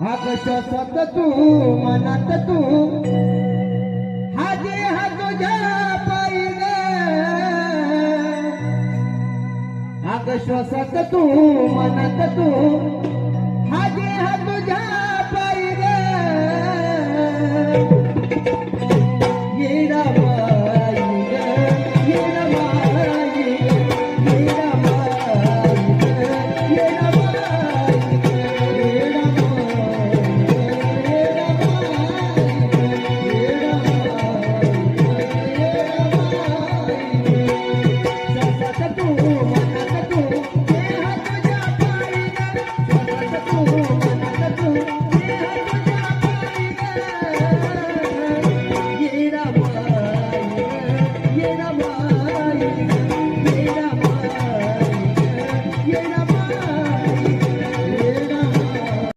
अग श्वासात तू मनात तू हा देह तुझ्या पायी ग अग श्वासात तू मनात तू हा देह